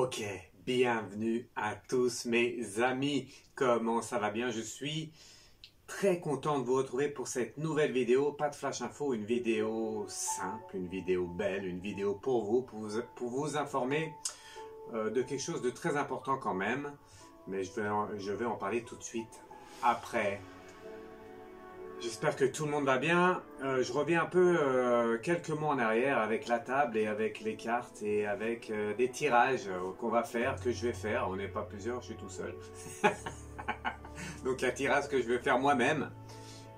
Ok, bienvenue à tous mes amis. Comment ça va bien? Je suis très content de vous retrouver pour cette nouvelle vidéo. Pas de flash info, une vidéo simple, une vidéo belle, une vidéo pour vous, pour vous informer de quelque chose de très important quand même. Mais je vais en parler tout de suite après. J'espère que tout le monde va bien. Je reviens un peu quelques mois en arrière avec la table et avec les cartes et avec des tirages qu'on va faire, que je vais faire. On n'est pas plusieurs, je suis tout seul. Donc un tirage que je vais faire moi-même.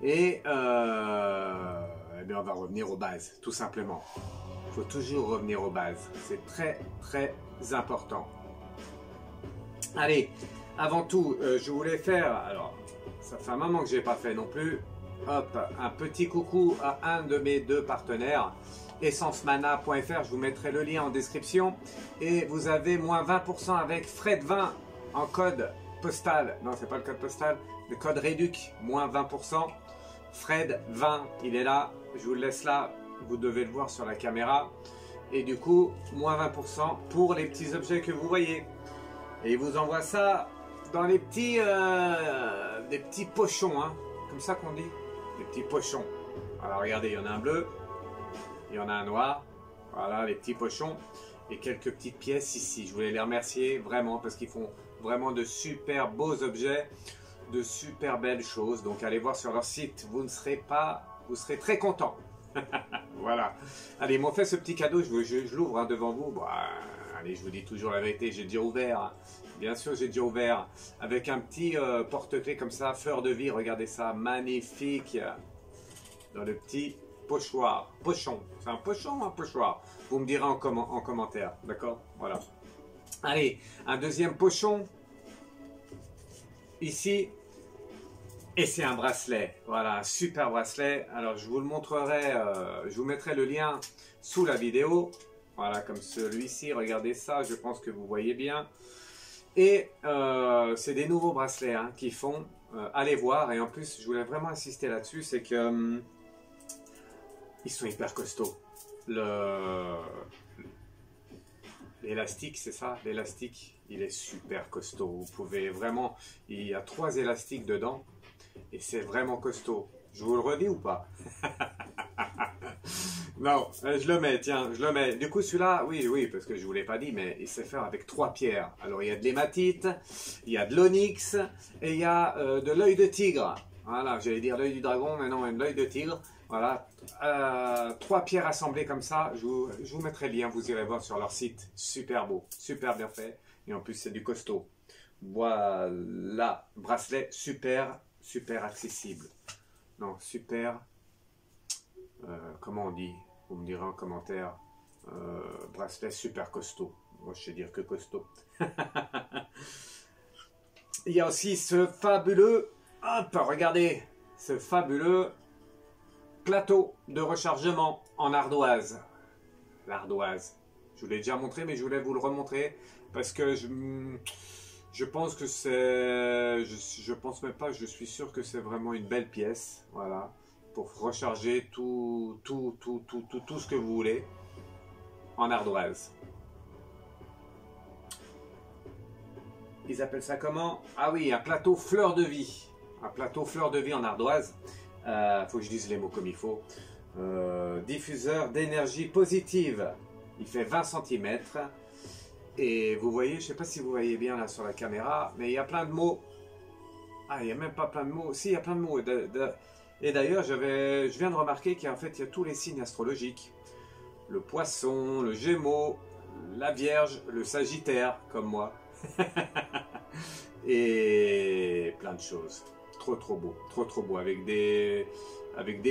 Et eh bien on va revenir aux bases, tout simplement. Il faut toujours revenir aux bases. C'est très très important. Allez, avant tout, je voulais faire... Alors, ça fait un moment que je n'ai pas fait non plus. Hop, un petit coucou à un de mes deux partenaires, essencemana.fr, je vous mettrai le lien en description. Et vous avez moins 20% avec Fred20 en code postal. Non, c'est pas le code postal, le code réduc, moins 20%. Fred20, il est là, je vous le laisse là, vous devez le voir sur la caméra. Et du coup, moins 20% pour les petits objets que vous voyez. Et il vous envoie ça dans les petits, des petits pochons, hein, comme ça qu'on dit. Des petits pochons. Alors regardez, il y en a un bleu, il y en a un noir. Voilà les petits pochons et quelques petites pièces ici. Je voulais les remercier vraiment parce qu'ils font vraiment de super beaux objets, de super belles choses. Donc allez voir sur leur site, vous serez très contents. Voilà. Allez, ils m'ont fait ce petit cadeau, je l'ouvre hein, devant vous. Bon, allez, je vous dis toujours la vérité, j'ai déjà ouvert. Hein. Bien sûr, j'ai déjà ouvert avec un petit porte-clés comme ça, fleur de vie, regardez ça, magnifique, dans le petit pochoir, pochon, c'est un pochon ou un pochoir? Vous me direz en commentaire, d'accord? Voilà. Allez, un deuxième pochon, ici, et c'est un bracelet, voilà, un super bracelet. Alors, je vous le montrerai, je vous mettrai le lien sous la vidéo, voilà, comme celui-ci, regardez ça, je pense que vous voyez bien. Et c'est des nouveaux bracelets hein, qui font, allez voir, et en plus je voulais vraiment insister là-dessus, c'est que ils sont hyper costauds. L'élastique, c'est ça, l'élastique, il est super costaud. Vous pouvez vraiment, il y a 3 élastiques dedans, et c'est vraiment costaud. Je vous le redis ou pas? Non, je le mets, tiens, je le mets. Du coup, celui-là, oui, parce que je ne vous l'ai pas dit, mais il sait faire avec 3 pierres. Alors, il y a de l'hématite, il y a de l'onyx et il y a de l'œil de tigre. Voilà, j'allais dire l'œil du dragon, mais non, même l'œil de tigre. Voilà, 3 pierres assemblées comme ça. Je vous mettrai le lien, vous irez voir sur leur site. Super beau, super bien fait. Et en plus, c'est du costaud. Voilà, bracelet super, super accessible. Non, super... comment on dit? Vous me direz en commentaire. Bracelet super costaud. Moi, je sais dire que costaud. Il y a aussi ce fabuleux, hop, regardez, ce fabuleux plateau de rechargement en ardoise. L'ardoise. Je vous l'ai déjà montré, mais je voulais vous le remontrer parce que je pense que c'est, je pense même pas, je suis sûr que c'est vraiment une belle pièce. Voilà. Pour recharger tout ce que vous voulez en ardoise. Ils appellent ça comment? Ah oui, un plateau fleur de vie. Un plateau fleur de vie en ardoise. Faut que je dise les mots comme il faut. Diffuseur d'énergie positive. Il fait 20 cm. Et vous voyez, je ne sais pas si vous voyez bien là sur la caméra, mais il y a plein de mots. Ah, il n'y a même pas plein de mots. Si, il y a plein de mots. Et d'ailleurs, je viens de remarquer qu'en fait, il y a tous les signes astrologiques. Le poisson, le gémeaux, la vierge, le sagittaire, comme moi. Et plein de choses. Trop beau. Trop beau. Avec des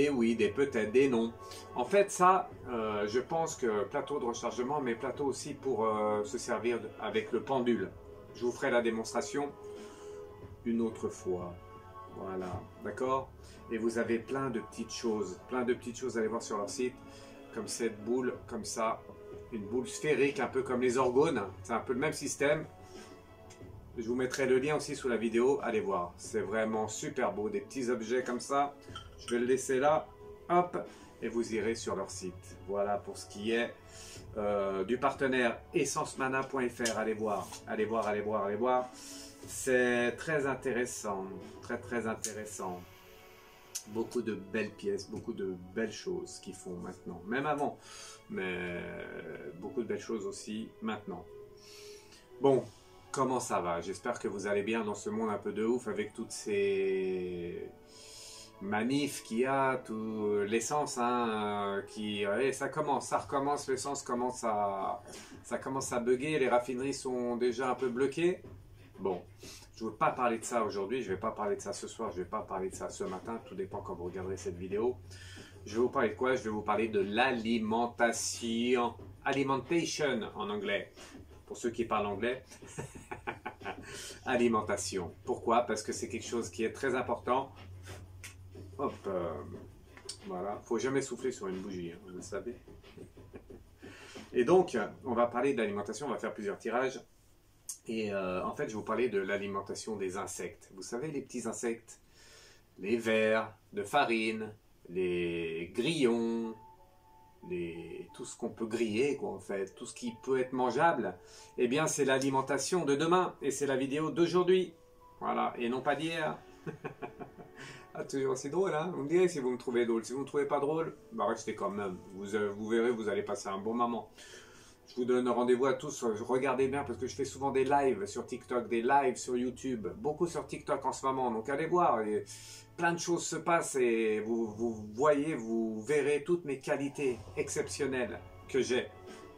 oui, des peut-être, des non. En fait, ça, je pense que plateau de rechargement, mais plateau aussi pour se servir avec le pendule. Je vous ferai la démonstration une autre fois. Voilà, d'accord? Et vous avez plein de petites choses, allez voir sur leur site, comme cette boule, comme ça, une boule sphérique, un peu comme les orgones, c'est un peu le même système. Je vous mettrai le lien aussi sous la vidéo, allez voir, c'est vraiment super beau, des petits objets comme ça. Je vais le laisser là, hop, et vous irez sur leur site. Voilà pour ce qui est du partenaire essencemana.fr. Allez voir, allez voir, allez voir, allez voir. C'est très intéressant, très intéressant. Beaucoup de belles pièces, beaucoup de belles choses qu'ils font maintenant, même avant, mais beaucoup de belles choses aussi maintenant. Bon, comment ça va? J'espère que vous allez bien dans ce monde un peu de ouf avec toutes ces manifs qu'il y a, tout l'essence, hein, ça recommence, l'essence commence ça commence à bugger, les raffineries sont déjà un peu bloquées. Bon, je ne veux pas parler de ça aujourd'hui, je ne vais pas parler de ça ce soir, je ne vais pas parler de ça ce matin, tout dépend quand vous regarderez cette vidéo. Je vais vous parler de quoi? Je vais vous parler de l'alimentation, alimentation en anglais, pour ceux qui parlent anglais. Alimentation. Pourquoi? Parce que c'est quelque chose qui est très important. Hop, voilà, faut jamais souffler sur une bougie, hein, vous le savez. Et donc, on va parler d'alimentation, on va faire plusieurs tirages. Et en fait, je vais vous parler de l'alimentation des insectes. Vous savez, les petits insectes, les vers de farine, les grillons, tout ce qu'on peut griller, quoi, en fait, tout ce qui peut être mangeable, eh bien, c'est l'alimentation de demain. Et c'est la vidéo d'aujourd'hui. Voilà, et non pas d'hier. Ah, toujours aussi drôle, hein? Vous me direz si vous me trouvez drôle. Si vous ne me trouvez pas drôle, bah restez quand même. Vous verrez, vous allez passer un bon moment. Je vous donne rendez-vous à tous. Regardez bien parce que je fais souvent des lives sur TikTok, des lives sur YouTube. Beaucoup sur TikTok en ce moment. Donc allez voir. Plein de choses se passent et vous voyez, vous verrez toutes mes qualités exceptionnelles que j'ai.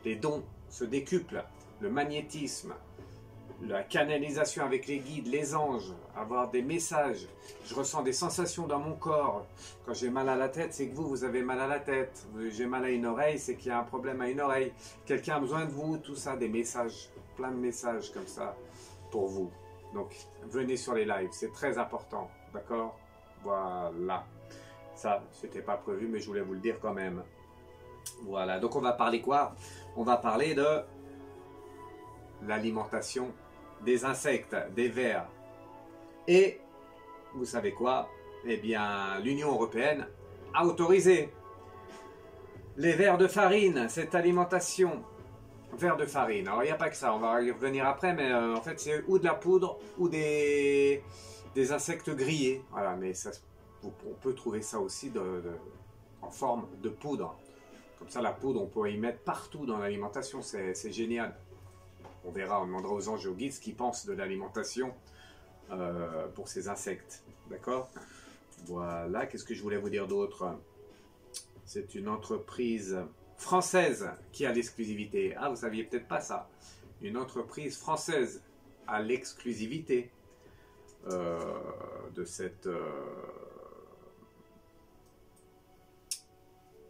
Les dons se décuplent. Le magnétisme. La canalisation avec les guides, les anges, avoir des messages. Je ressens des sensations dans mon corps. Quand j'ai mal à la tête, c'est que vous avez mal à la tête. J'ai mal à une oreille, c'est qu'il y a un problème à une oreille. Quelqu'un a besoin de vous, tout ça, des messages, plein de messages comme ça pour vous. Donc, venez sur les lives, c'est très important, d'accord? Voilà. Ça, c'était pas prévu, mais je voulais vous le dire quand même. Voilà, donc on va parler quoi? On va parler de l'alimentation des insectes, des vers. Et, vous savez quoi? Eh bien, l'Union européenne a autorisé les vers de farine, cette alimentation. Vers de farine. Alors, il n'y a pas que ça, on va y revenir après, mais en fait, c'est ou de la poudre ou des insectes grillés. Voilà, mais ça, on peut trouver ça aussi en forme de poudre. Comme ça, la poudre, on peut y mettre partout dans l'alimentation, c'est génial. On verra, on demandera aux anges et aux guides ce qu'ils pensent de l'alimentation pour ces insectes. D'accord? Voilà, qu'est-ce que je voulais vous dire d'autre? C'est une entreprise française qui a l'exclusivité. Ah, vous saviez peut-être pas ça. Une entreprise française a l'exclusivité de cette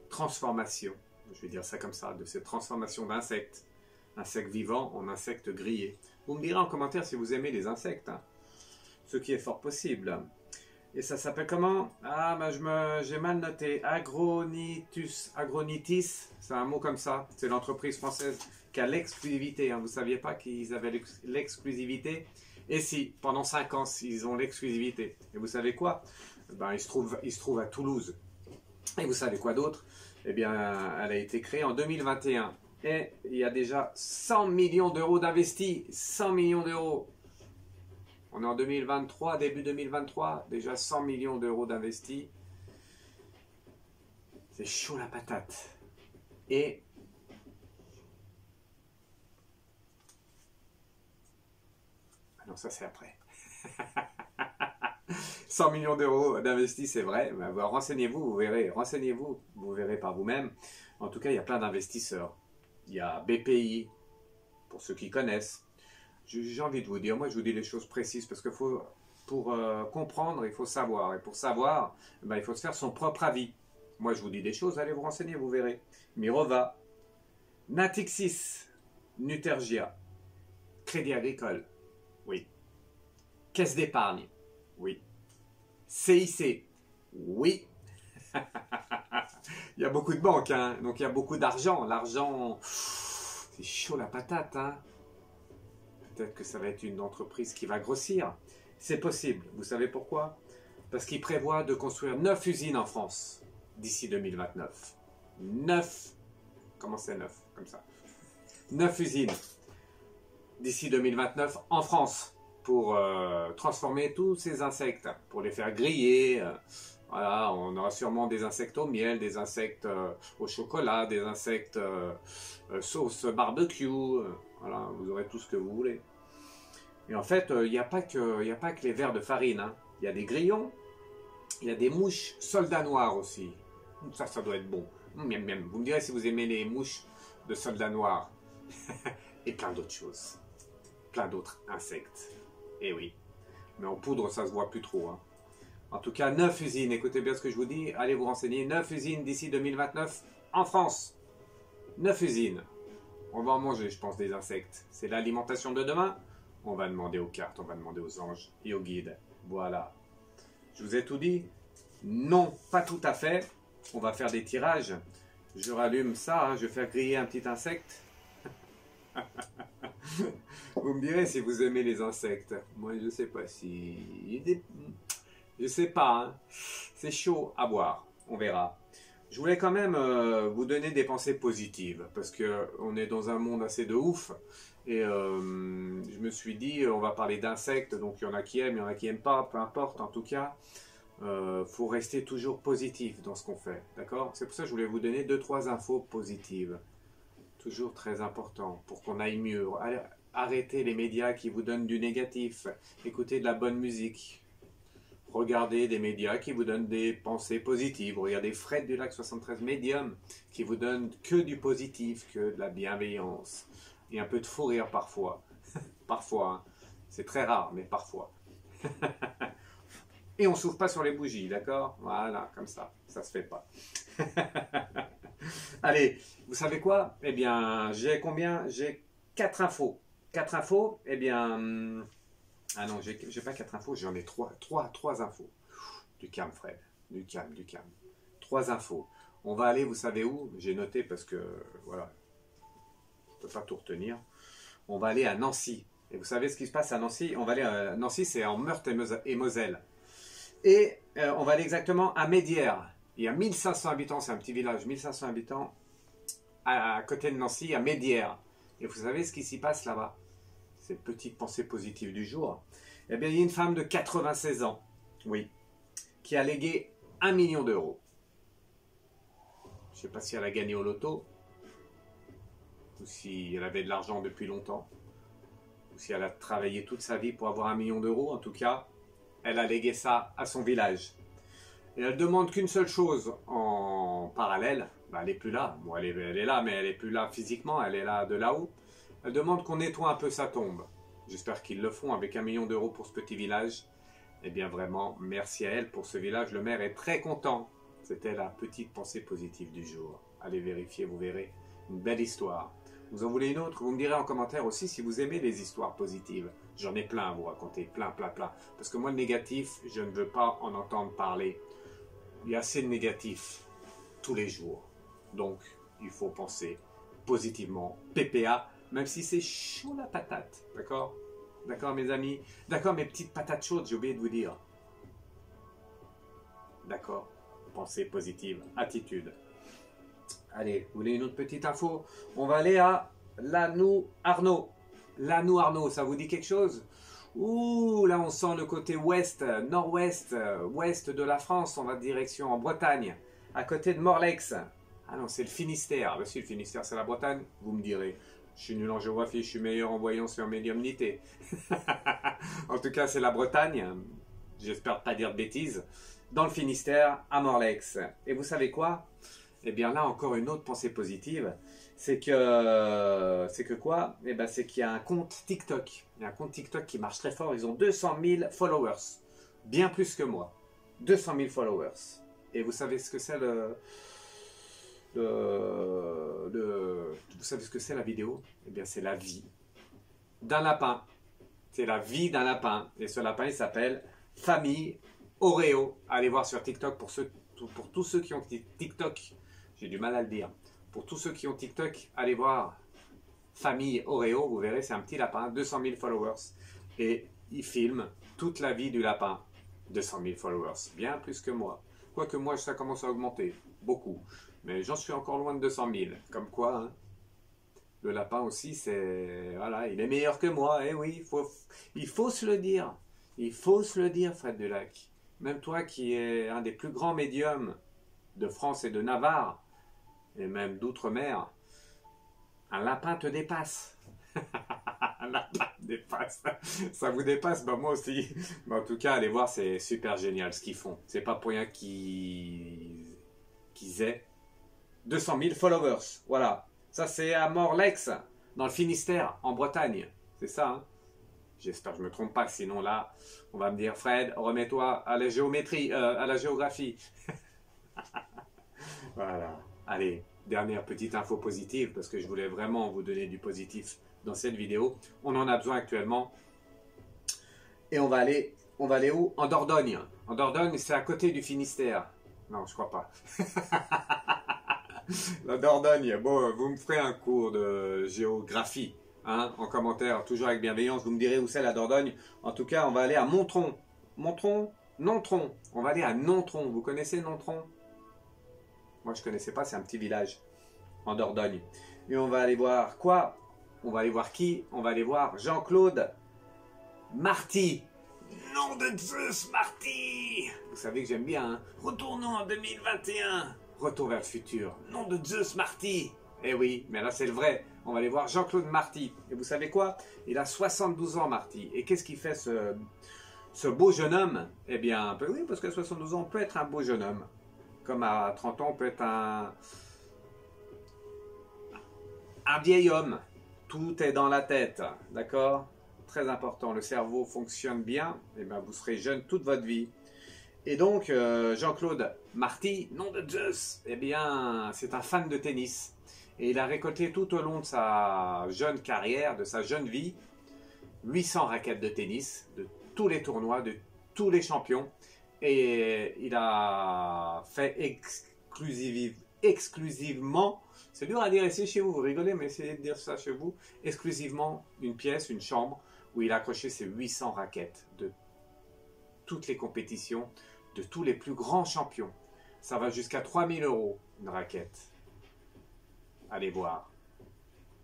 transformation, je vais dire ça comme ça, de cette transformation d'insectes. Insectes vivants en insectes grillés. Vous me direz en commentaire si vous aimez les insectes, hein, ce qui est fort possible. Et ça s'appelle comment? Ah, ben j'ai mal noté. Agronitis, c'est un mot comme ça. C'est l'entreprise française qui a l'exclusivité. Hein. Vous ne saviez pas qu'ils avaient l'exclusivité? Et si, pendant 5 ans, ils ont l'exclusivité. Et vous savez quoi? Ben, il se trouve à Toulouse. Et vous savez quoi d'autre? Eh bien, elle a été créée en 2021. Et il y a déjà 100 millions d'euros d'investis. 100 millions d'euros. On est en 2023, début 2023. Déjà 100 millions d'euros d'investis. C'est chaud la patate. Et ah non, ça c'est après. 100 millions d'euros d'investis, c'est vrai. Renseignez-vous, vous verrez. Renseignez-vous, vous verrez par vous-même. En tout cas, il y a plein d'investisseurs. Il y a BPI, pour ceux qui connaissent. J'ai envie de vous dire, moi je vous dis les choses précises, parce que pour comprendre, il faut savoir. Et pour savoir, il faut se faire son propre avis. Moi je vous dis des choses, allez vous renseigner, vous verrez. Mirova, Natixis, Nutergia, Crédit Agricole, oui. Caisse d'épargne, oui. CIC, oui. Il y a beaucoup de banques, hein, donc il y a beaucoup d'argent. L'argent, c'est chaud la patate. Hein. Peut-être que ça va être une entreprise qui va grossir. C'est possible. Vous savez pourquoi? Parce qu'ils prévoient de construire 9 usines en France. d'ici 2029. 9, comment c'est 9 comme ça? 9 usines d'ici 2029 en France pour transformer tous ces insectes, pour les faire griller. Voilà, on aura sûrement des insectes au miel, des insectes au chocolat, des insectes sauce barbecue. Voilà, vous aurez tout ce que vous voulez. Et en fait, il n'y a pas que les vers de farine. Hein. Il y a des grillons, il y a des mouches soldats noirs aussi. Ça doit être bon. Miam, miam. Vous me direz si vous aimez les mouches de soldats noirs. Et plein d'autres choses. Plein d'autres insectes. Et oui. Mais en poudre, ça se voit plus trop. Hein. En tout cas, 9 usines. Écoutez bien ce que je vous dis. Allez vous renseigner. 9 usines d'ici 2029 en France. 9 usines. On va en manger, je pense, des insectes. C'est l'alimentation de demain. On va demander aux cartes, on va demander aux anges et aux guides. Voilà. Je vous ai tout dit? Non, pas tout à fait. On va faire des tirages. Je rallume ça, hein. Je vais faire griller un petit insecte. Vous me direz si vous aimez les insectes. Moi, je ne sais pas si... Je sais pas. Hein. C'est chaud à boire. On verra. Je voulais quand même vous donner des pensées positives. Parce qu'on est dans un monde assez de ouf. Et je me suis dit, on va parler d'insectes. Donc, il y en a qui aiment, il y en a qui n'aiment pas. Peu importe, en tout cas. Faut rester toujours positif dans ce qu'on fait. D'accord? C'est pour ça que je voulais vous donner 2-3 infos positives. Toujours très important pour qu'on aille mieux. Arrêtez les médias qui vous donnent du négatif. Écoutez de la bonne musique. Regardez des médias qui vous donnent des pensées positives. Regardez Fred du Lac 73 Medium qui vous donne que du positif, que de la bienveillance. Et un peu de fou rire parfois. Parfois. Hein. C'est très rare, mais parfois. Et on ne s'ouvre pas sur les bougies, d'accord? Voilà, comme ça. Ça se fait pas. Allez, vous savez quoi? Eh bien, j'ai combien? J'ai 4 infos. 4 infos, eh bien... Ah non, j'ai pas 4 infos, j'en ai 3 infos. Du calme, Fred. Du calme, du calme. 3 infos. On va aller, vous savez où? J'ai noté parce que, voilà, je ne peux pas tout retenir. On va aller à Nancy. Et vous savez ce qui se passe à Nancy? On va aller à Nancy, c'est en Meurthe et Moselle. Et on va aller exactement à Médières. Il y a 1500 habitants, c'est un petit village, 1500 habitants à côté de Nancy, à Médières. Et vous savez ce qui s'y passe là-bas? Cette petite pensée positive du jour. Eh bien, il y a une femme de 96 ans, oui, qui a légué 1 million d'euros. Je ne sais pas si elle a gagné au loto, ou si elle avait de l'argent depuis longtemps, ou si elle a travaillé toute sa vie pour avoir 1 million d'euros. En tout cas, elle a légué ça à son village. Et elle demande qu'une seule chose en parallèle. Ben, elle n'est plus là. Bon, elle est là, mais elle n'est plus là physiquement. Elle est là de là-haut. Elle demande qu'on nettoie un peu sa tombe. J'espère qu'ils le font avec 1 million d'euros pour ce petit village. Eh bien, vraiment, merci à elle pour ce village. Le maire est très content. C'était la petite pensée positive du jour. Allez vérifier, vous verrez. Une belle histoire. Vous en voulez une autre? Vous me direz en commentaire aussi si vous aimez les histoires positives. J'en ai plein à vous raconter, plein. Parce que moi, le négatif, je ne veux pas en entendre parler. Il y a assez de négatif tous les jours. Donc, il faut penser positivement. PPA, même si c'est chaud la patate. D'accord? D'accord, mes amis? D'accord, mes petites patates chaudes, j'ai oublié de vous dire. D'accord? Pensée positive, attitude. Allez, vous voulez une autre petite info? On va aller à Lannou-Arnaud. Lannou-Arnaud, ça vous dit quelque chose? Ouh, là on sent le côté ouest, nord-ouest, ouest de la France. On va direction en Bretagne, à côté de Morlaix. Ah non, c'est le Finistère. Si le Finistère c'est la Bretagne, vous me direz. Je suis nul en géographie, je suis meilleur en voyance et en médiumnité. En tout cas, c'est la Bretagne. J'espère pas dire de bêtises. Dans le Finistère, à Morlaix. Et vous savez quoi? Eh bien là, encore une autre pensée positive. C'est que quoi? Eh bien, c'est qu'il y a un compte TikTok. Il y a un compte TikTok qui marche très fort. Ils ont 200 000 followers. Bien plus que moi. 200 000 followers. Et vous savez ce que c'est vous savez ce que c'est la vidéo? Eh bien, c'est la vie d'un lapin. C'est la vie d'un lapin. Et ce lapin, il s'appelle Famille Oreo. Allez voir sur TikTok pour tous ceux qui ont TikTok. J'ai du mal à le dire. Pour tous ceux qui ont TikTok, allez voir Famille Oreo. Vous verrez, c'est un petit lapin, 200 000 followers. Et il filme toute la vie du lapin. 200 000 followers, bien plus que moi. Quoique moi, ça commence à augmenter. Beaucoup. Mais j'en suis encore loin de 200 000. Comme quoi, hein. Le lapin aussi, c'est... Voilà, il est meilleur que moi. Eh oui, il faut se le dire. Il faut se le dire, Fred Dulac. Même toi qui es un des plus grands médiums de France et de Navarre, et même d'outre-mer, un lapin te dépasse. Un lapin te dépasse. Ça vous dépasse? Bah moi aussi. Mais en tout cas, allez voir, c'est super génial ce qu'ils font. C'est pas pour rien qu'ils aient 200 000 followers. Voilà. Ça, c'est à Morlex, dans le Finistère, en Bretagne. C'est ça, hein? J'espère que je ne me trompe pas. Sinon, là, on va me dire, Fred, remets-toi à la géométrie, à la géographie. Voilà. Allez, dernière petite info positive, parce que je voulais vraiment vous donner du positif dans cette vidéo. On en a besoin actuellement. Et on va aller où? En Dordogne. En Dordogne, c'est à côté du Finistère. Non, je crois pas. La Dordogne, bon, vous me ferez un cours de géographie, hein, en commentaire, toujours avec bienveillance, vous me direz où c'est la Dordogne. En tout cas, on va aller à Montron. Montron? Nontron. On va aller à Nontron. Vous connaissez Nontron? Moi, je ne connaissais pas, c'est un petit village en Dordogne. Et on va aller voir quoi? On va aller voir qui? On va aller voir Jean-Claude Marty. Nom de Zeus, Marty! Vous savez que j'aime bien, hein? Retournons en 2021. Retour vers le futur. Nom de Zeus, Marty. Eh oui, mais là c'est le vrai. On va aller voir Jean-Claude Marty. Et vous savez quoi? Il a 72 ans, Marty. Et qu'est-ce qu'il fait ce beau jeune homme? Eh bien, oui, parce qu'à 72 ans, on peut être un beau jeune homme. Comme à 30 ans, on peut être un vieil homme. Tout est dans la tête, d'accord? Très important, le cerveau fonctionne bien, et bien vous serez jeune toute votre vie. Et donc, Jean-Claude Marty, nom de Zeus, eh bien, c'est un fan de tennis. Et il a récolté tout au long de sa jeune carrière, de sa jeune vie, 800 raquettes de tennis, de tous les tournois, de tous les champions. Et il a fait exclusivement, c'est dur à dire ici chez vous, vous rigolez, mais essayez de dire ça chez vous, exclusivement une pièce, une chambre, où il a accroché ses 800 raquettes de toutes les compétitions, de tous les plus grands champions. Ça va jusqu'à 3000 € une raquette. Allez voir.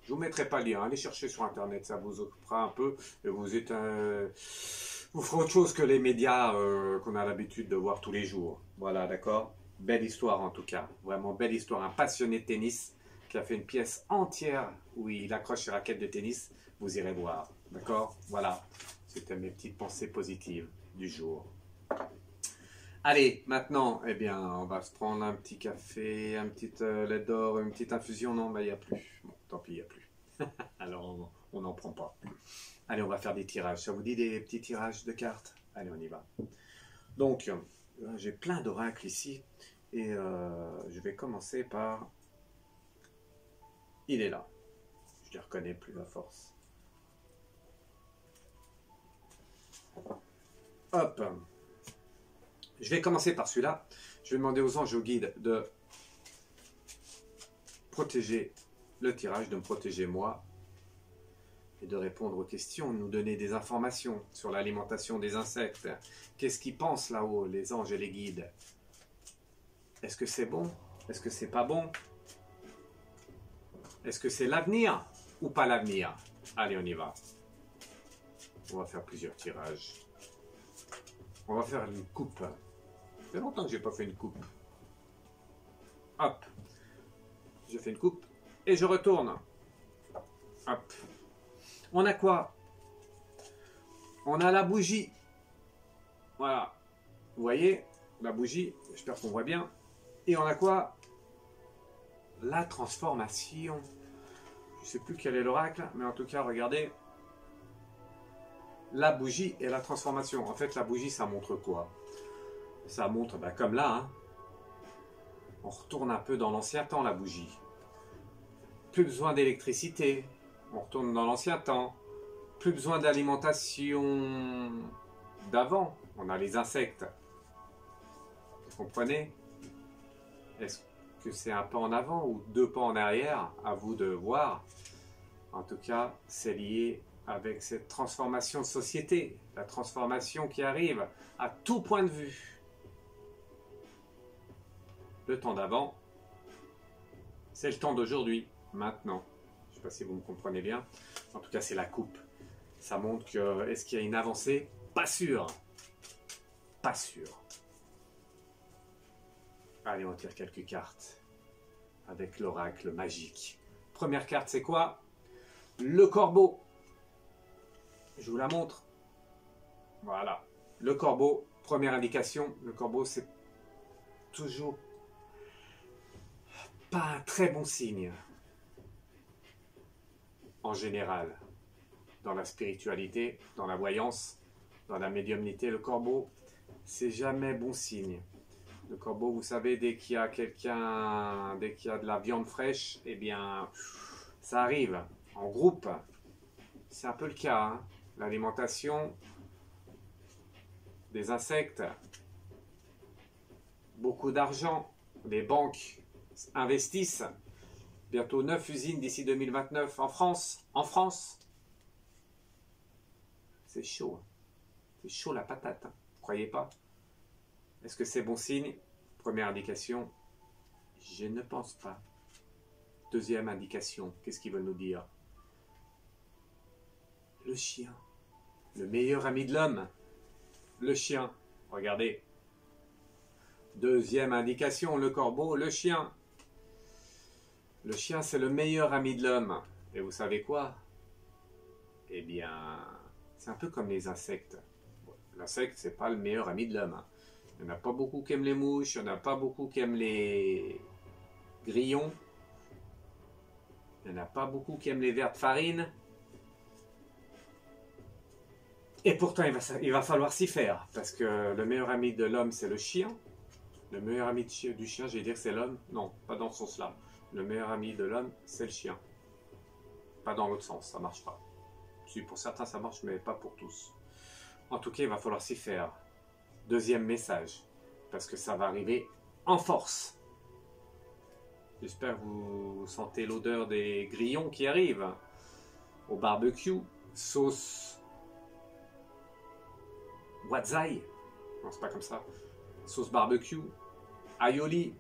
Je ne vous mettrai pas le lien, allez chercher sur internet, ça vous occupera un peu, et vous êtes vous ferez autre chose que les médias qu'on a l'habitude de voir tous les jours. Voilà, d'accord? Belle histoire en tout cas, vraiment belle histoire. Un passionné de tennis qui a fait une pièce entière où il accroche ses raquettes de tennis, vous irez voir, d'accord? Voilà, c'était mes petites pensées positives du jour. Allez, maintenant, eh bien, on va se prendre un petit café, un petit lait d'or, une petite infusion. Non, il n'y a plus. Bon, tant pis, il n'y a plus. Alors, on n'en prend pas. Allez, on va faire des tirages. Ça vous dit des petits tirages de cartes? Allez, on y va. Donc, j'ai plein d'oracles ici. Et je vais commencer par... Il est là. Je ne les reconnais plus à force. Hop. Je vais commencer par celui-là. Je vais demander aux anges et aux guides de protéger le tirage, de me protéger moi, et de répondre aux questions, de nous donner des informations sur l'alimentation des insectes. Qu'est-ce qu'ils pensent là-haut, les anges et les guides? Est-ce que c'est bon? Est-ce que c'est pas bon? Est-ce que c'est l'avenir ou pas l'avenir? Allez, on y va. On va faire plusieurs tirages. On va faire une coupe. Ça fait longtemps que j'ai pas fait une coupe. Hop. Je fais une coupe et je retourne. Hop. On a quoi? On a la bougie. Voilà. Vous voyez? La bougie. J'espère qu'on voit bien. Et on a quoi? La transformation. Je ne sais plus quel est l'oracle, mais en tout cas, regardez. La bougie et la transformation. En fait, la bougie, ça montre quoi? Ça montre, comme là, hein. On retourne un peu dans l'ancien temps, la bougie. Plus besoin d'électricité. On retourne dans l'ancien temps. Plus besoin d'alimentation d'avant. On a les insectes. Vous comprenez? Est-ce que c'est un pas en avant ou deux pas en arrière? À vous de voir. En tout cas, c'est lié avec cette transformation de société. La transformation qui arrive à tout point de vue. le temps d'avant, c'est le temps d'aujourd'hui, maintenant. Je ne sais pas si vous me comprenez bien. En tout cas, c'est la coupe. Ça montre que, est-ce qu'il y a une avancée? Pas sûr. Pas sûr. Allez, on tire quelques cartes. Avec l'oracle magique. Première carte, c'est quoi? Le corbeau. Je vous la montre. Voilà. Le corbeau, première indication. Le corbeau, c'est toujours pas un très bon signe. En général. Dans la spiritualité, dans la voyance, dans la médiumnité, le corbeau, c'est jamais bon signe. Le corbeau, vous savez, dès qu'il y a quelqu'un, dès qu'il y a de la viande fraîche, eh bien, ça arrive en groupe. C'est un peu le cas, hein. L'alimentation des insectes, beaucoup d'argent, les banques investissent. Bientôt 9 usines d'ici 2029 en France. En France. C'est chaud. C'est chaud la patate. Hein. Vous croyez pas? Est-ce que c'est bon signe? Première indication, je ne pense pas. Deuxième indication, qu'est-ce qu'il veut nous dire? Le chien. Le meilleur ami de l'homme. Le chien. Regardez. Deuxième indication, le corbeau, le chien. Le chien, c'est le meilleur ami de l'homme. Et vous savez quoi? Eh bien, c'est un peu comme les insectes. L'insecte, c'est pas le meilleur ami de l'homme. Il n'y en a pas beaucoup qui aiment les mouches, il n'y en a pas beaucoup qui aiment les grillons. Il n'y en a pas beaucoup qui aiment les vers de farine. Et pourtant, il va falloir s'y faire. Parce que le meilleur ami de l'homme, c'est le chien. Le meilleur ami du chien, j'allais dire c'est l'homme. Non, pas dans ce sens-là. Le meilleur ami de l'homme, c'est le chien. Pas dans l'autre sens, ça ne marche pas. Si pour certains ça marche, mais pas pour tous. En tout cas, il va falloir s'y faire. Deuxième message, parce que ça va arriver en force. J'espère que vous sentez l'odeur des grillons qui arrivent. Au barbecue, sauce Wadzai. Non, c'est pas comme ça. Sauce barbecue, aioli.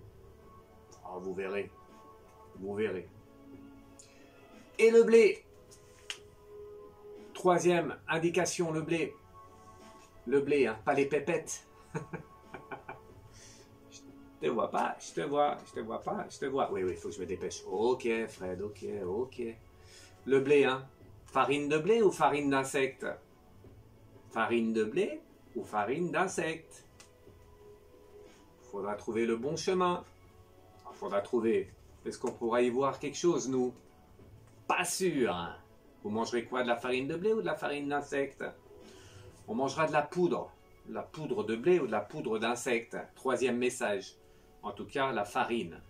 Oh, vous verrez. Vous verrez. Et le blé. Troisième indication, le blé. Le blé, hein, pas les pépettes. Je te vois pas, je te vois pas, je te vois. Oui, il faut que je me dépêche. Ok, Fred, ok. Le blé, hein. Farine de blé ou farine d'insecte? Farine de blé ou farine d'insecte? Faudra trouver le bon chemin. Faudra trouver. Est-ce qu'on pourra y voir quelque chose, nous? Pas sûr. Vous mangerez quoi? De la farine de blé ou de la farine d'insecte? On mangera de la poudre. De la poudre de blé ou de la poudre d'insecte. Troisième message. En tout cas, la farine.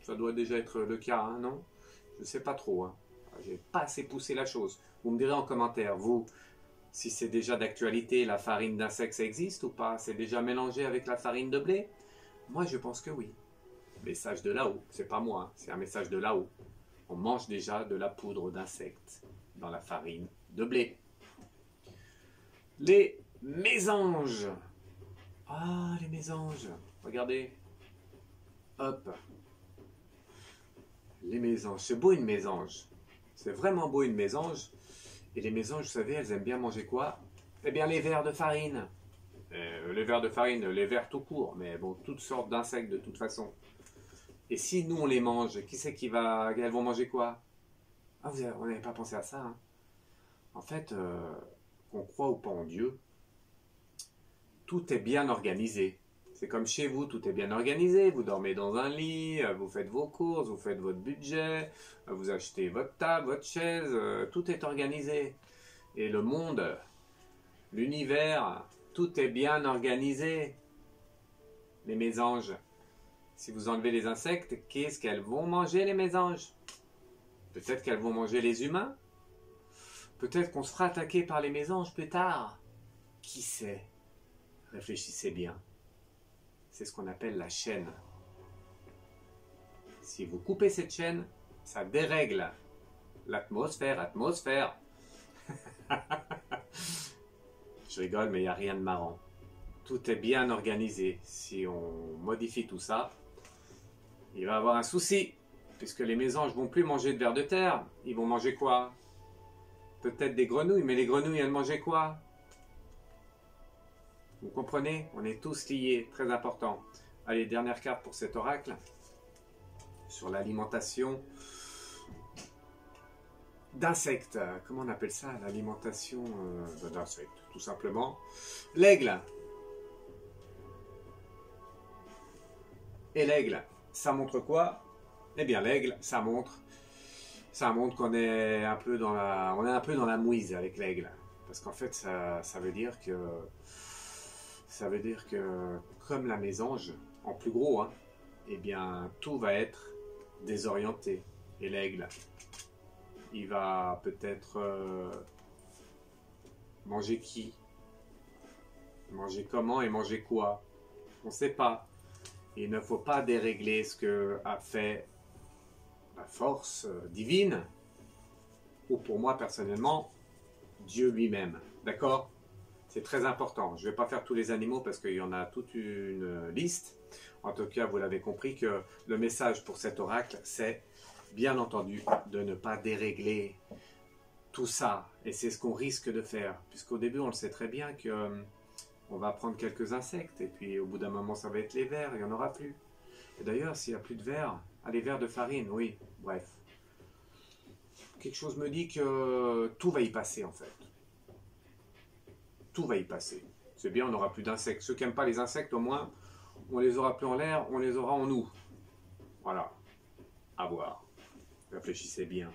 Ça doit déjà être le cas, hein, non? Je ne sais pas trop. Hein. J'ai pas assez poussé la chose. Vous me direz en commentaire, vous, si c'est déjà d'actualité, la farine d'insecte, ça existe ou pas? C'est déjà mélangé avec la farine de blé? Moi, je pense que oui. Message de là-haut. C'est pas moi, hein, c'est un message de là-haut. On mange déjà de la poudre d'insecte dans la farine de blé. Les mésanges. Ah, les mésanges. Regardez. Hop. Les mésanges. C'est beau une mésange. C'est vraiment beau une mésange. Et les mésanges, vous savez, elles aiment bien manger quoi? Eh bien, les vers de farine. Les vers de farine, les vers tout court. Mais bon, toutes sortes d'insectes de toute façon. Et si nous, on les mange, qui c'est qui va... Elles vont manger quoi? Ah, vous n'avez pas pensé à ça, hein? En fait, qu'on croit ou pas en Dieu, tout est bien organisé. C'est comme chez vous, tout est bien organisé. Vous dormez dans un lit, vous faites vos courses, vous faites votre budget, vous achetez votre table, votre chaise, tout est organisé. Et le monde, l'univers, tout est bien organisé. Les mésanges. Si vous enlevez les insectes, qu'est-ce qu'elles vont manger, les mésanges? Peut-être qu'elles vont manger les humains? Peut-être qu'on se fera attaquer par les mésanges plus tard. Qui sait? Réfléchissez bien. C'est ce qu'on appelle la chaîne. Si vous coupez cette chaîne, ça dérègle l'atmosphère. Je rigole, mais il n'y a rien de marrant. Tout est bien organisé. Si on modifie tout ça, il va avoir un souci, puisque les mésanges vont plus manger de vers de terre. Ils vont manger quoi? Peut-être des grenouilles, mais les grenouilles, elles mangeaient quoi? Vous comprenez? On est tous liés, très important. Allez, dernière carte pour cet oracle. Sur l'alimentation d'insectes. Comment on appelle ça? L'alimentation d'insectes, tout simplement. L'aigle. Et l'aigle, ça montre quoi? Eh bien, l'aigle, ça montre qu'on est un peu dans la mouise avec l'aigle. Parce qu'en fait, ça veut dire que comme la mésange, en plus gros, hein, eh bien, tout va être désorienté. Et l'aigle, il va peut-être manger qui? Manger comment et manger quoi? On ne sait pas. Il ne faut pas dérégler ce que a fait la force divine, ou pour moi personnellement, Dieu lui-même. D'accord? C'est très important. Je ne vais pas faire tous les animaux parce qu'il y en a toute une liste. En tout cas, vous l'avez compris que le message pour cet oracle, c'est bien entendu de ne pas dérégler tout ça. Et c'est ce qu'on risque de faire. Puisqu'au début, on le sait très bien que on va prendre quelques insectes. Et puis au bout d'un moment, ça va être les vers. Il n'y en aura plus. Et d'ailleurs, s'il n'y a plus de vers, les vers de farine, oui. Bref. Quelque chose me dit que tout va y passer en fait. Tout va y passer. C'est bien, on n'aura plus d'insectes. Ceux qui n'aiment pas les insectes, au moins, on les aura plus en l'air, on les aura en nous. Voilà. À voir. Réfléchissez bien.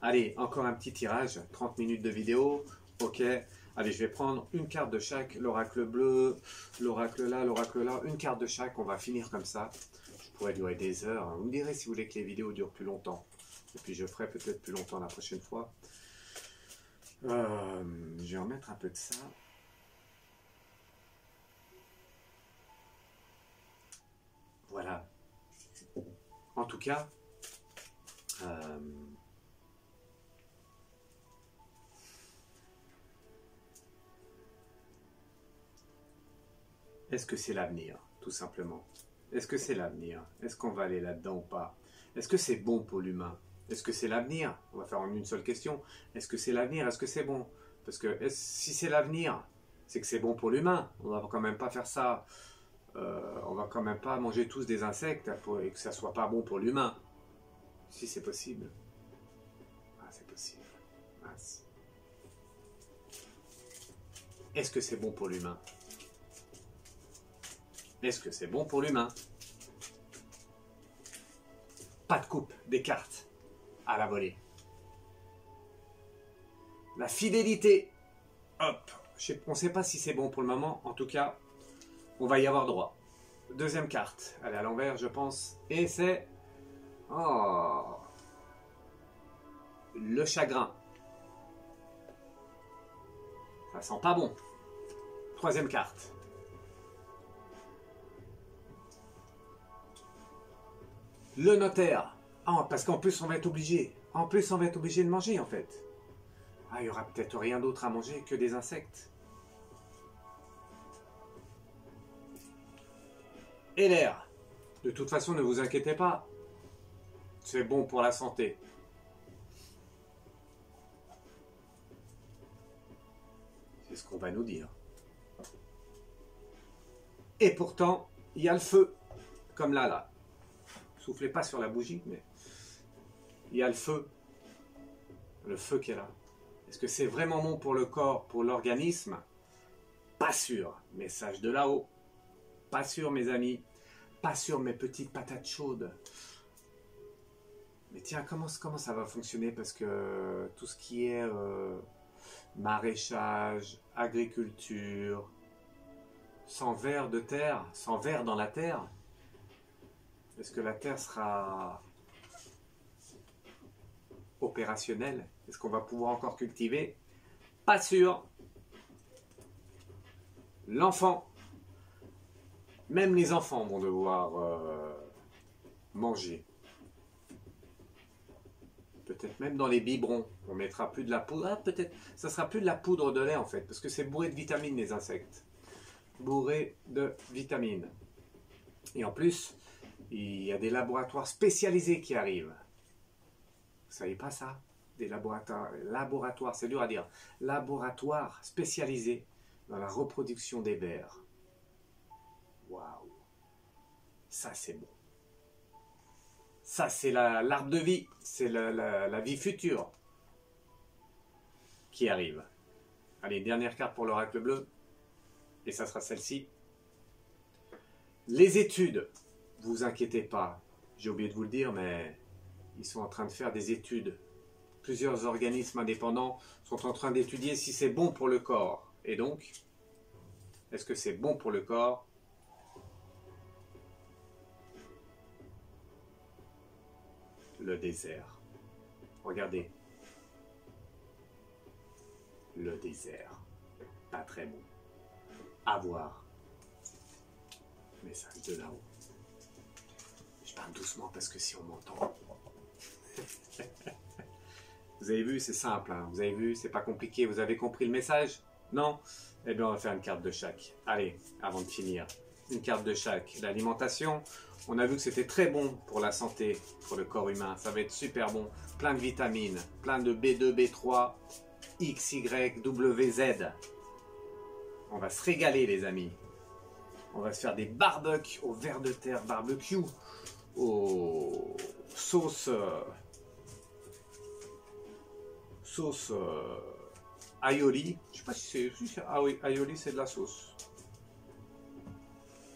Allez, encore un petit tirage. 30 minutes de vidéo. Ok. Allez, je vais prendre une carte de chaque. L'oracle bleu, l'oracle là, l'oracle là. Une carte de chaque. On va finir comme ça. Je pourrais durer des heures. Vous me direz si vous voulez que les vidéos durent plus longtemps. Et puis je ferai peut-être plus longtemps la prochaine fois. Je vais en mettre un peu de ça. Voilà. En tout cas, est-ce que c'est l'avenir, tout simplement? Est-ce que c'est l'avenir? Est-ce qu'on va aller là-dedans ou pas? Est-ce que c'est bon pour l'humain? Est-ce que c'est l'avenir? On va faire en une seule question. Est-ce que c'est l'avenir? Est-ce que c'est bon? Parce que si c'est l'avenir, c'est que c'est bon pour l'humain. On va quand même pas faire ça. On va quand même pas manger tous des insectes et que ça soit pas bon pour l'humain. Si c'est possible. Ah, c'est possible. Mince. Est-ce que c'est bon pour l'humain? Est-ce que c'est bon pour l'humain? Pas de coupe, des cartes à la volée. La fidélité. Hop. On ne sait pas si c'est bon pour le moment. En tout cas, on va y avoir droit. Deuxième carte. Elle est à l'envers, je pense. Et c'est... Oh. Le chagrin. Ça sent pas bon. Troisième carte. Le notaire. Ah, parce qu'en plus, on va être obligé. En plus, on va être obligé de manger, en fait. Ah, il y aura peut-être rien d'autre à manger que des insectes. Et l'air. De toute façon, ne vous inquiétez pas. C'est bon pour la santé. C'est ce qu'on va nous dire. Et pourtant, il y a le feu. Comme là. Soufflez pas sur la bougie, mais il y a le feu. Le feu qui est là. Est-ce que c'est vraiment bon pour le corps, pour l'organisme? Pas sûr. Message de là-haut. Pas sûr, mes amis. Pas sûr, mes petites patates chaudes. Mais tiens, comment ça va fonctionner? Parce que tout ce qui est maraîchage, agriculture, sans vers de terre, sans vers dans la terre, est-ce que la terre sera opérationnelle? Est-ce qu'on va pouvoir encore cultiver? Pas sûr. L'enfant. Même les enfants vont devoir manger. Peut-être même dans les biberons. On mettra plus de la poudre. Ah, peut-être. Ça sera plus de la poudre de lait en fait. Parce que c'est bourré de vitamines les insectes. Bourré de vitamines. Et en plus, Il y a des laboratoires spécialisés qui arrivent. Vous ne savez pas ça? Des laboratoires, c'est dur à dire. Laboratoires spécialisés dans la reproduction des vers. Waouh! Ça, c'est bon. Ça, c'est l'arbre de vie. C'est la vie future qui arrive. Allez, dernière carte pour l'oracle bleu. Et ça sera celle-ci. Les études. Vous inquiétez pas. J'ai oublié de vous le dire, mais ils sont en train de faire des études. Plusieurs organismes indépendants sont en train d'étudier si c'est bon pour le corps. Et donc, est-ce que c'est bon pour le corps? Le désert. Regardez. Le désert. Pas très bon. À voir. Message de là-haut. Je parle doucement parce que si on m'entend. Vous avez vu, c'est simple. Hein. Vous avez vu, c'est pas compliqué. Vous avez compris le message? Non? Eh bien, on va faire une carte de chaque. Allez, avant de finir. Une carte de chaque. L'alimentation, on a vu que c'était très bon pour la santé, pour le corps humain. Ça va être super bon. Plein de vitamines, plein de B2, B3, X, Y, W, Z. On va se régaler, les amis. On va se faire des barbecues au ver de terre, barbecue, aux sauces... sauce aioli. Je sais pas si c'est... Ah oui, aioli, c'est de la sauce.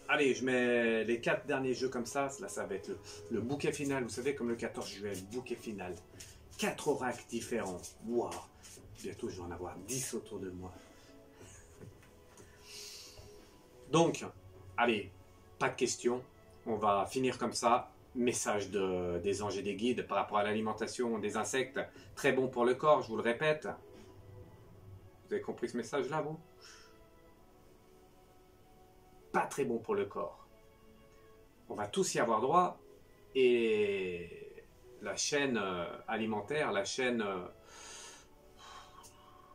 Allez, je mets les 4 derniers jeux comme ça. Là, ça va être le bouquet final. Vous savez, comme le 14 juillet, le bouquet final. 4 oracles différents. Waouh! Bientôt, je vais en avoir 10 autour de moi. Donc, allez, pas de questions. On va finir comme ça. Message des anges et des guides par rapport à l'alimentation des insectes. Très bon pour le corps, je vous le répète. Vous avez compris ce message-là, vous? Pas très bon pour le corps. On va tous y avoir droit. Et la chaîne alimentaire, la chaîne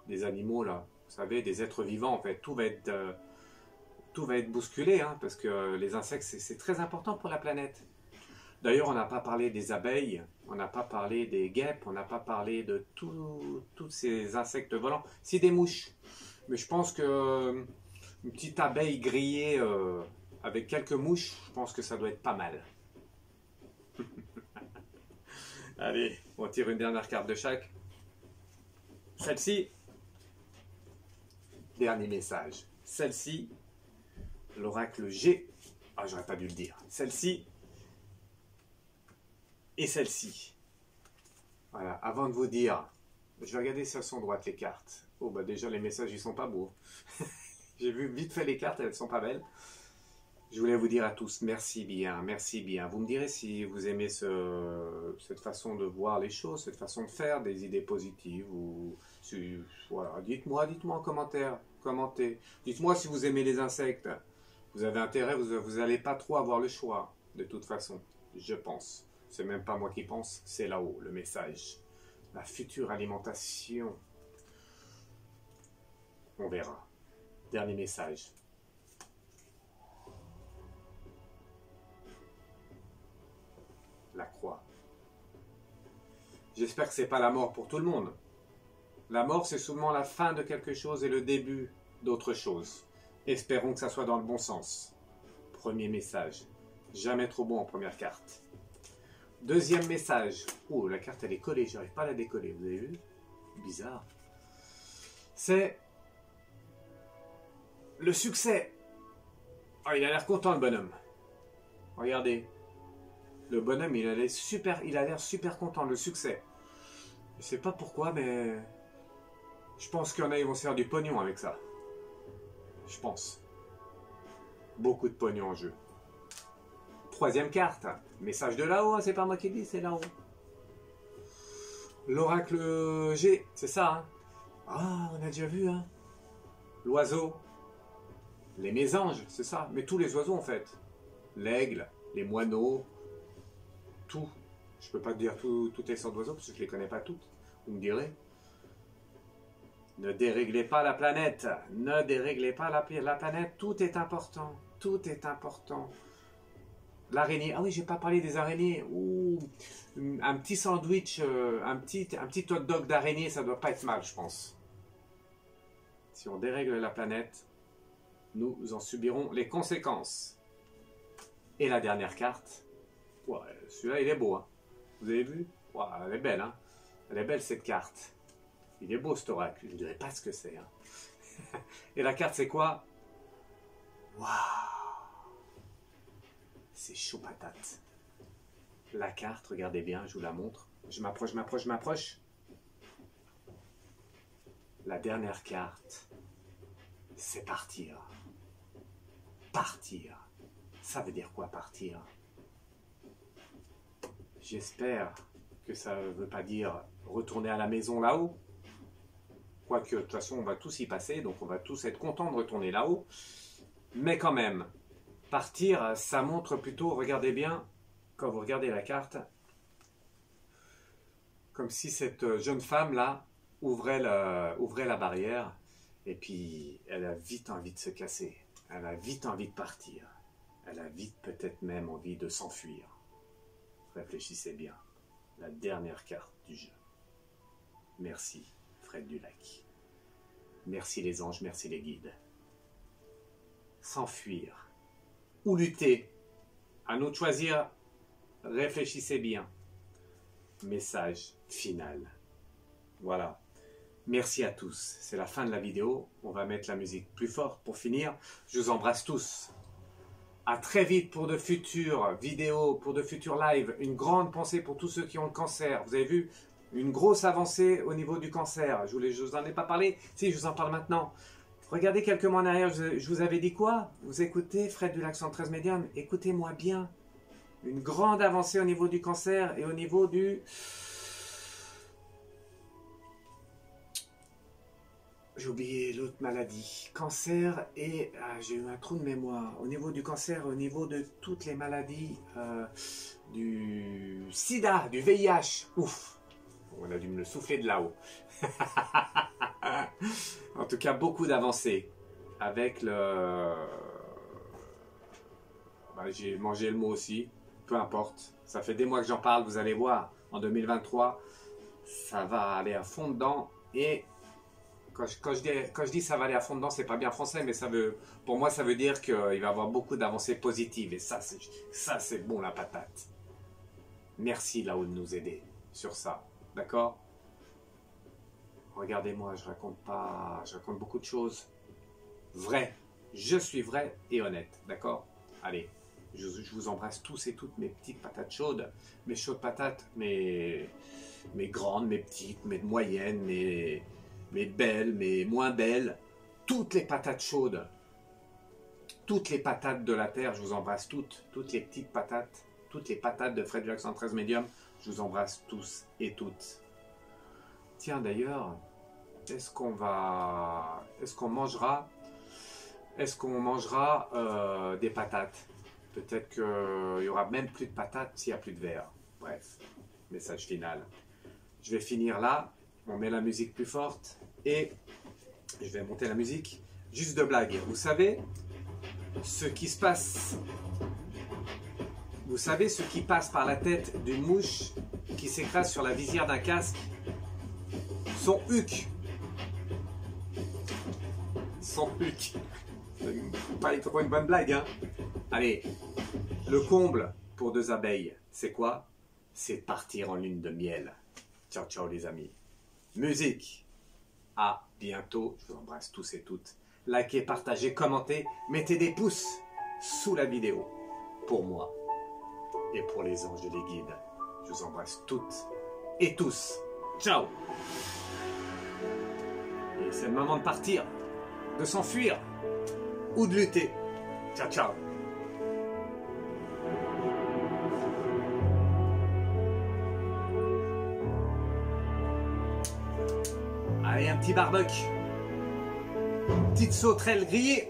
des animaux, là, vous savez, des êtres vivants, en fait, tout va être bousculé, hein, parce que les insectes, c'est très important pour la planète. D'ailleurs, on n'a pas parlé des abeilles, on n'a pas parlé des guêpes, on n'a pas parlé de tous ces insectes volants. Si, des mouches. Mais je pense que une petite abeille grillée avec quelques mouches, je pense que ça doit être pas mal. Allez, on tire une dernière carte de chaque. Celle-ci, dernier message. Celle-ci, l'oracle G. Ah, j'aurais pas dû le dire. Celle-ci et celle-ci. Voilà, avant de vous dire, je vais regarder si elles sont droites les cartes. Oh, bah déjà, les messages, ils sont pas beaux. J'ai vu vite fait les cartes, elles sont pas belles. Je voulais vous dire à tous, merci bien, merci bien. Vous me direz si vous aimez cette façon de voir les choses, cette façon de faire, des idées positives. Ou si, voilà, dites-moi en commentaire, commentez. Dites-moi si vous aimez les insectes. Vous avez intérêt, vous n'allez pas trop avoir le choix, de toute façon, je pense. C'est même pas moi qui pense, c'est là-haut, le message. La future alimentation. On verra. Dernier message. La croix. J'espère que c'est pas la mort pour tout le monde. La mort, c'est souvent la fin de quelque chose et le début d'autre chose. Espérons que ça soit dans le bon sens. Premier message. Jamais trop bon en première carte. Deuxième message. Oh, la carte elle est collée, j'arrive pas à la décoller, vous avez vu? Bizarre. C'est le succès. Oh, il a l'air content le bonhomme. Regardez. Le bonhomme, il a l'air super content, le succès. Je sais pas pourquoi, mais je pense qu'il y en a, ils vont se faire du pognon avec ça. Je pense. Beaucoup de pognon en jeu. Troisième carte. Message de là-haut, hein, c'est pas moi qui le dis, c'est là-haut. L'oracle G, c'est ça, hein. Ah, on a déjà vu, hein. L'oiseau. Les mésanges, c'est ça. Mais tous les oiseaux, en fait. L'aigle, les moineaux, tout. Je peux pas te dire toutes les sortes d'oiseaux, parce que je les connais pas toutes. Vous me direz. Ne déréglez pas la planète. Ne déréglez pas la planète. Tout est important. Tout est important. l'araignée. Ah oui, j'ai pas parlé des araignées. Ouh, un petit sandwich, un petit hot dog d'araignée, ça doit pas être mal, je pense. Si on dérègle la planète, nous en subirons les conséquences. Et la dernière carte. Ouais, celui-là, il est beau. Hein. Vous avez vu? Ouais, elle est belle. Hein. Elle est belle, cette carte. Il est beau, cet oracle. Je ne dirais pas ce que c'est. Hein. Et la carte, c'est quoi? Waouh! C'est chaud patate. La carte, regardez bien, je vous la montre. Je m'approche. La dernière carte, c'est partir. Partir. Ça veut dire quoi, partir? J'espère que ça ne veut pas dire retourner à la maison là-haut. Quoique, de toute façon, on va tous y passer, donc on va tous être contents de retourner là-haut. Mais quand même, partir, ça montre plutôt, regardez bien, quand vous regardez la carte, comme si cette jeune femme-là ouvrait la barrière, et puis elle a vite envie de se casser, elle a vite envie de partir, elle a vite peut-être même envie de s'enfuir. Réfléchissez bien, la dernière carte du jeu. Merci, Fred du Lac. Merci les anges, merci les guides. S'enfuir ou lutter, à nous de choisir, réfléchissez bien. Message final. Voilà. Merci à tous. C'est la fin de la vidéo. On va mettre la musique plus forte pour finir. Je vous embrasse tous. À très vite pour de futures vidéos, pour de futurs lives. Une grande pensée pour tous ceux qui ont le cancer. Vous avez vu une grosse avancée au niveau du cancer. Je vous en ai pas parlé. Si, je vous en parle maintenant. Regardez quelques mois en arrière. Je vous avais dit quoi? Vous écoutez Fred du Lac 113 Médium. Écoutez-moi bien. Une grande avancée au niveau du cancer et au niveau du... J'ai oublié l'autre maladie. Cancer et... j'ai eu un trou de mémoire. Au niveau du cancer, au niveau de toutes les maladies, du sida, du VIH. Ouf! On a dû me le souffler de là-haut. En tout cas, beaucoup d'avancées. Avec le... j'ai mangé le mot aussi. Peu importe. Ça fait des mois que j'en parle. Vous allez voir. En 2023, ça va aller à fond dedans. Et... Quand je dis ça va aller à fond dedans, c'est pas bien français, mais pour moi, ça veut dire qu'il va y avoir beaucoup d'avancées positives. Et ça, c'est bon, la patate. Merci là-haut de nous aider sur ça. D'accord? Regardez-moi, je raconte beaucoup de choses. Vrai. Je suis vrai et honnête. D'accord? Allez, je vous embrasse tous et toutes mes petites patates chaudes. Mes chaudes patates, mes grandes, mes petites, mes moyennes, mes belles, mes moins belles, toutes les patates chaudes, toutes les patates de la terre, je vous embrasse toutes les petites patates, toutes les patates de Fred du Lac 113 Médium, je vous embrasse tous et toutes. Tiens d'ailleurs, est-ce qu'on mangera des patates? Peut-être qu'il y aura même plus de patates s'il n'y a plus de verre. Bref, message final. Je vais finir là. On met la musique plus forte et je vais monter la musique juste de blague. Vous savez ce qui se passe? Vous savez ce qui passe par la tête d'une mouche qui s'écrase sur la visière d'un casque? Son huc. Son huc. Pas trop une bonne blague, hein? Allez, le comble pour deux abeilles, c'est quoi? C'est partir en lune de miel. Ciao, ciao les amis. Musique. À bientôt. Je vous embrasse tous et toutes. Likez, partagez, commentez. Mettez des pouces sous la vidéo. Pour moi et pour les anges et les guides. Je vous embrasse toutes et tous. Ciao. Et c'est le moment de partir, de s'enfuir ou de lutter. Ciao, ciao. Allez, un petit barbecue. Petite sauterelle grillée.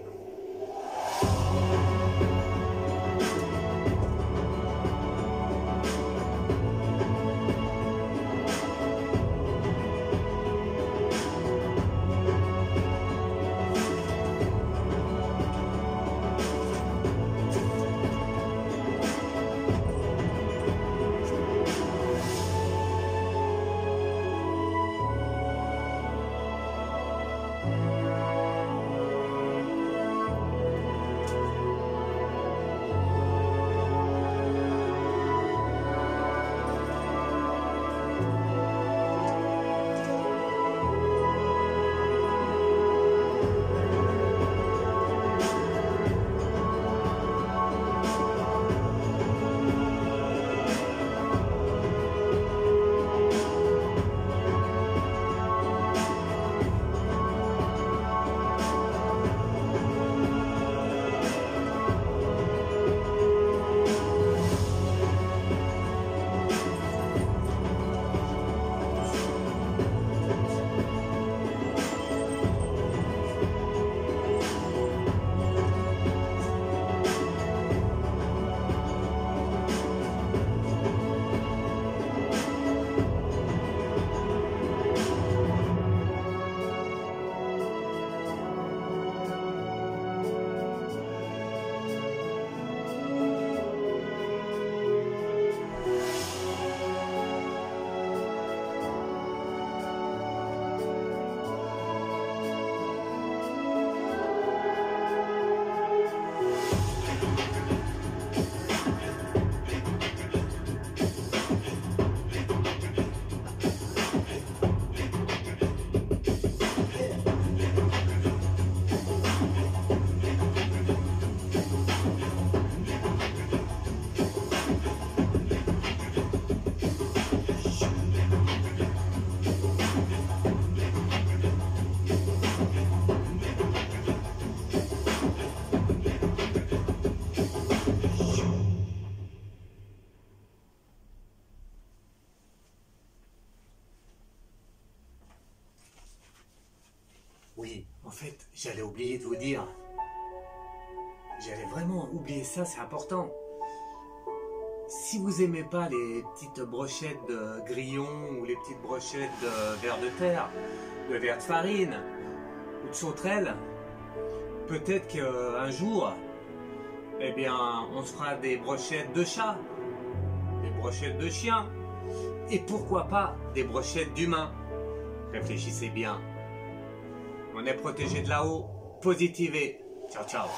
j'allais oublier de vous dire. J'allais vraiment oublier ça, c'est important. Si vous aimez pas les petites brochettes de grillons ou les petites brochettes de vers de terre, de vers de farine ou de sauterelles, peut-être qu'un jour, eh bien, on se fera des brochettes de chat, des brochettes de chien, et pourquoi pas des brochettes d'humains. Réfléchissez bien. On est protégé de là-haut. Positivez. Ciao, ciao.